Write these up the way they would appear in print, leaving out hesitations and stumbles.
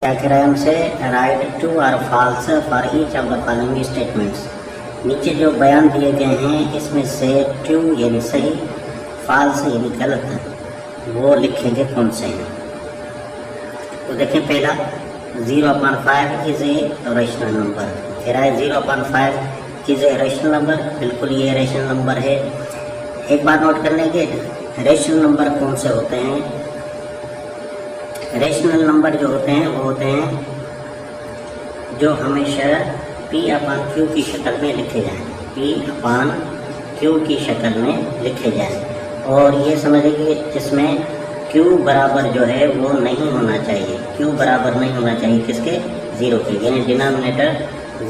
क्या कह रहा है हमसे, राइट ट्रू और false for each of the following statements. नीचे जो बयान दिए गए हैं इसमें से ट्रू यानी सही, फॉल्स यानी गलत, वो लिखेंगे कौन से हैं। तो देखें, पहला 0/5 इज ए रेशनल नंबर। कह रहा है 0/5 इज ए रेशनल नंबर। बिल्कुल ये रेशनल नंबर है। एक बात नोट करने के, रेशनल नंबर कौन से होते हैं। रेशनल नंबर जो होते हैं वो होते हैं जो हमेशा P/Q की शक्ल में लिखे जाएं, P/Q की शक्ल में लिखे जाएं। और ये समझिए कि जिसमें Q बराबर जो है वो नहीं होना चाहिए। Q बराबर नहीं होना चाहिए किसके, 0 के, यानी डिनोमिनेटर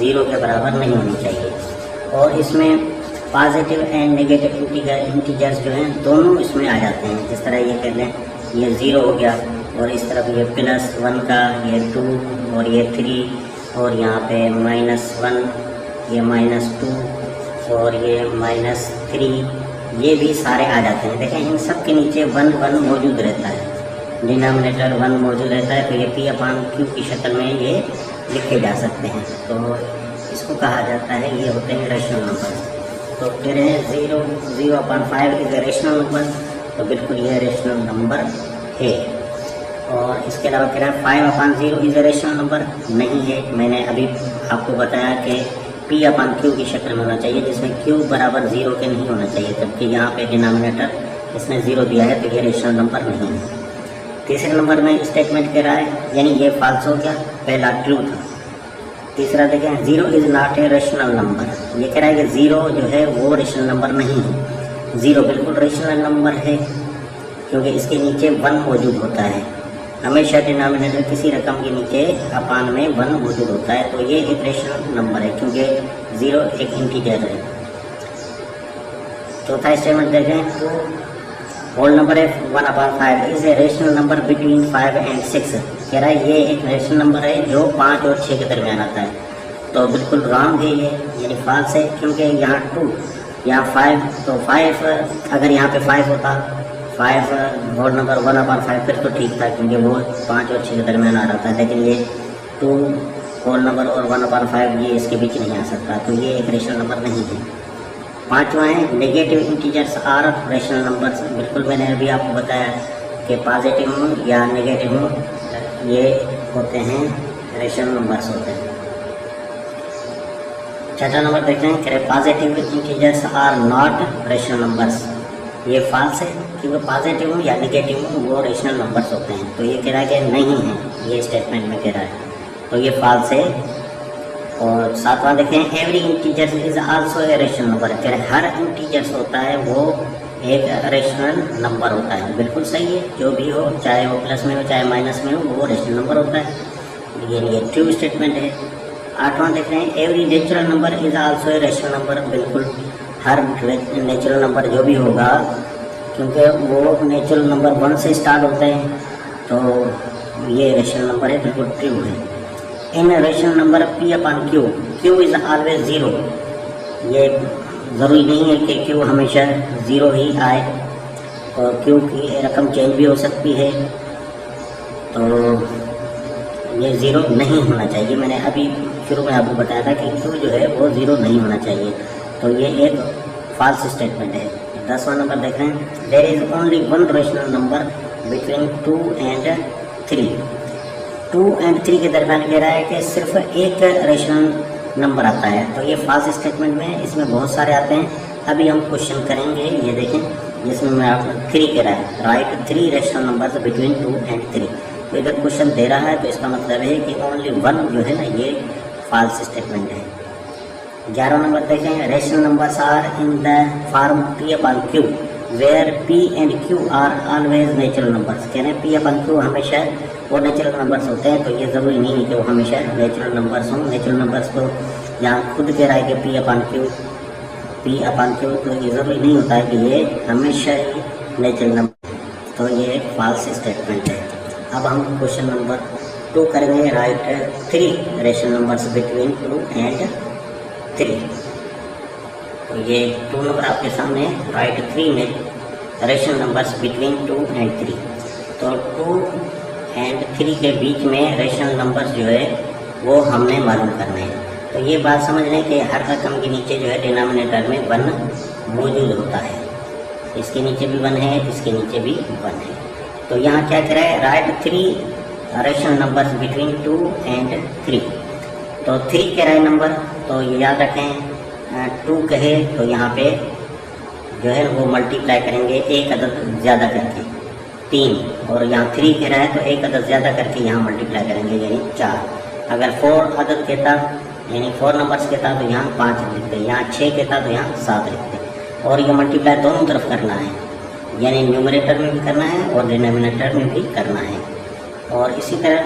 0 के बराबर नहीं होनी चाहिए। और इसमें पॉजिटिव एंड नेगेटिव इंटीजर्स जो हैं दोनों इसमें आ जाते हैं। जिस तरह ये कह लें, ये 0 हो गया और इस तरफ ये +1 का, ये 2 और ये 3 और यहाँ पे -1, ये -2 और ये -3, ये भी सारे आ जाते हैं। देखें, इन सब के नीचे 1 मौजूद रहता है, डिनोमिनेटर 1 मौजूद रहता है। तो ये P/Q की शक्ल में ये लिखे जा सकते हैं। तो इसको कहा जाता है, ये होते हैं रेशनल नंबर। तो फिर है 0/5 इज ए रेशनल नंबर। तो बिल्कुल ये रेशनल नंबर है। और इसके अलावा कह रहा है 5/0 इज ए रेशनल नंबर, नहीं है। मैंने अभी आपको बताया कि P/Q की शक्ल में होना चाहिए, जिसमें Q बराबर 0 के नहीं होना चाहिए, जबकि यहाँ पे डिनोमिनेटर इसने 0 दिया है, तो ये रेशनल नंबर नहीं है। तीसरे नंबर में स्टेटमेंट कह रहा है, यानी ये फॉल्स हो गया, पहला ट्रू था। तीसरा देखें, 0 is not a rational number. ये कह रहा है कि 0 जो है वो रेशनल नंबर नहीं है। 0 बिल्कुल रेशनल नंबर है, क्योंकि इसके नीचे 1 मौजूद होता है। हमेशा डिनोमिनेटर किसी रकम के नीचे अपान में 1 मौजूद होता है। तो ये एक रेशनल नंबर है, क्योंकि 0 एक इंटीजर है। चौथा स्टेटमेंट देखें, तो होल नंबर है 1/5 is a rational number between 5 and 6। कह रहा है ये एक रेशनल नंबर है जो 5 और 6 के दरमियान आता है। तो बिल्कुल रॉन्ग है ये, यानी फॉल्स है, क्योंकि यहाँ 2, यहाँ 5, तो 5 अगर यहाँ पे 5 होता, 5 होल नंबर 1/5 फिर तो ठीक था, क्योंकि वो 5 और 6 के दरमियान आ रहा था। लेकिन ये 2 होल नंबर और 1/5 ये इसके बीच नहीं आ सकता, तो ये एक रेशनल नंबर नहीं है। पांचवा है negative integers are rational numbers. बिल्कुल मैंने अभी आपको बताया कि पॉजिटिव हो या नेगेटिव हो, ये होते हैं रेशनल नंबर्स होते हैं। छठा नंबर देखते हैं, कह रहे positive integers are not rational numbers. ये फॉल्स है, क्योंकि पॉजिटिव हो या नेगेटिव हो वो रेशनल नंबर्स होते हैं। तो ये कह रहा है कि नहीं है, ये स्टेटमेंट में कह रहा है, तो ये फॉल्स है। और सातवां देखें, every integer is also a rational number. कह रहे हर इंटीजर्स होता है वो एक रेशनल नंबर होता है। बिल्कुल सही है, जो भी हो, चाहे वो प्लस में हो चाहे माइनस में हो, वो रेशनल नंबर होता है। ये ट्रू स्टेटमेंट है। आठवां देख रहे हैं, every natural number is also a rational number. बिल्कुल हर नेचुरल नंबर जो भी होगा, क्योंकि वो नेचुरल नंबर 1 से स्टार्ट होते हैं, तो ये रेशनल नंबर है, बिल्कुल ट्रू है। In rational number P/Q, Q is always 0। ये ज़रूरी नहीं है कि Q हमेशा 0 ही आए, और Q की रकम चेंज भी हो सकती है, तो ये 0 नहीं होना चाहिए। मैंने अभी शुरू में आपको बताया था कि Q जो है वो 0 नहीं होना चाहिए, तो ये एक फॉल्स स्टेटमेंट है। 10वां नंबर देख रहे हैं, there is only 1 rational number between 2 and 3। 2 and 3 के दरमियान कह रहा है कि सिर्फ एक रेशनल नंबर आता है, तो ये फॉल्स स्टेटमेंट में है। इसमें बहुत सारे आते हैं, अभी हम क्वेश्चन करेंगे। ये देखें, जिसमें मैं आपको 3 कह रहा है, right 3 rational numbers between 2 and 3। तो इधर क्वेश्चन दे रहा है, तो इसका मतलब है कि ओनली 1 जो है ना, ये फॉल्स स्टेटमेंट है। 11 नंबर देखें, rational numbers are in the form P/Q where P and Q are always natural numbers. कह रहे हैं P/Q हमेशा वो नेचुरल नंबर्स होते हैं, तो ये ज़रूरी नहीं है कि वो हमेशा नेचुरल नंबर्स हों। नेचुरल नंबर्स को यहाँ खुद कह रहा है कि P/Q, तो ये ज़रूरी नहीं होता है कि ये हमेशा ही नेचुरल नंबर, तो ये एक फॉल्स स्टेटमेंट है। अब हम क्वेश्चन नंबर 2 करेंगे, right 3 rational numbers between 2 and 3। तो ये 2 नंबर आपके सामने, राइट 3 में रेशनल नंबर्स बिटवीन 2 and 3। तो 2 एंड 3 के बीच में रेशनल नंबर्स जो है वो हमने मालूम करने हैं। तो ये बात समझ लें कि हर रकम के नीचे जो है डिनोमिनेटर में 1 मौजूद होता है। इसके नीचे भी 1 है, इसके नीचे भी 1 है। तो यहाँ क्या कह रहा है, right 3 rational numbers between 2 and 3। तो 3 कह रहा है नंबर, तो ये याद रखें 2 कहे तो यहाँ पे जो है वो मल्टीप्लाई करेंगे एक अदद ज़्यादा करके 3, और यहाँ 3 कह रहा है तो एक अदद ज़्यादा करके यहाँ मल्टीप्लाई करेंगे यानी 4। अगर 4 अदद कहता यानी 4 नंबर्स कहता तो यहाँ 5 लिखते, यहाँ 6 कहता तो यहाँ 7 लिखते। और ये मल्टीप्लाई दोनों तरफ करना है, यानी न्यूमरेटर में भी करना है और डिनोमिनेटर में भी करना है। और इसी तरह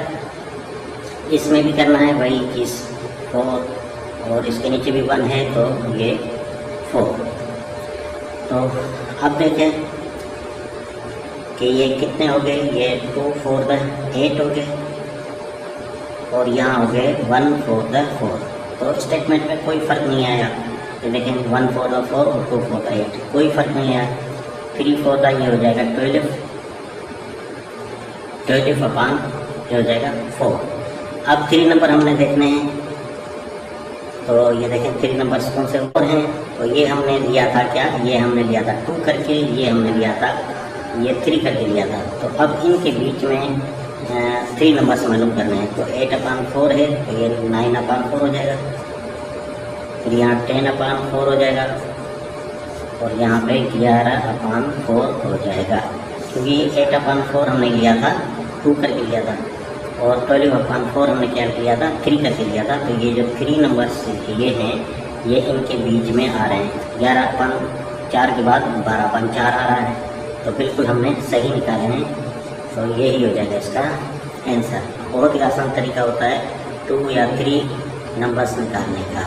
इसमें भी करना है वही 21 4, और इसके नीचे भी 1 है तो ये 4। तो अब देखें कि ये कितने हो गए, ये 2 4 8 हो गए, और यहाँ हो गए 1 4 4। तो स्टेटमेंट में कोई फ़र्क नहीं आया। ये देखें 1 4 4 और 2 4 8, कोई फ़र्क नहीं आया। 3 4 ये हो जाएगा 12 अपान ये हो जाएगा 4। अब 3 नंबर हमने देखने हैं, तो ये देखें 3 नंबर्स कौन से ऊपर हैं। तो ये हमने लिया था क्या, ये हमने लिया था 2 करके, ये हमने लिया था ये 3 करके लिया था। तो अब इनके बीच में 3 नंबर्स मालूम करने हैं। तो 8 अपान 4 है तो ये 9 अपान 4 हो जाएगा, फिर यहाँ 10 अपान 4 हो जाएगा, और यहाँ पे 11 अपान 4 हो जाएगा, क्योंकि 8 अपान 4 हमने लिया था 2 करके लिया था, और 12 अपान 4 हमने क्या किया था 3 करके लिया था। तो ये जो 3 नंबर्स ये हैं ये इनके बीच में आ रहे हैं। 11 अपान 4 के बाद 12 अपान 4 आ रहा है, तो बिल्कुल हमने सही निकाले हैं। तो यही हो जाएगा इसका आंसर। बहुत ही आसान तरीका होता है 2 या 3 नंबर्स निकालने का।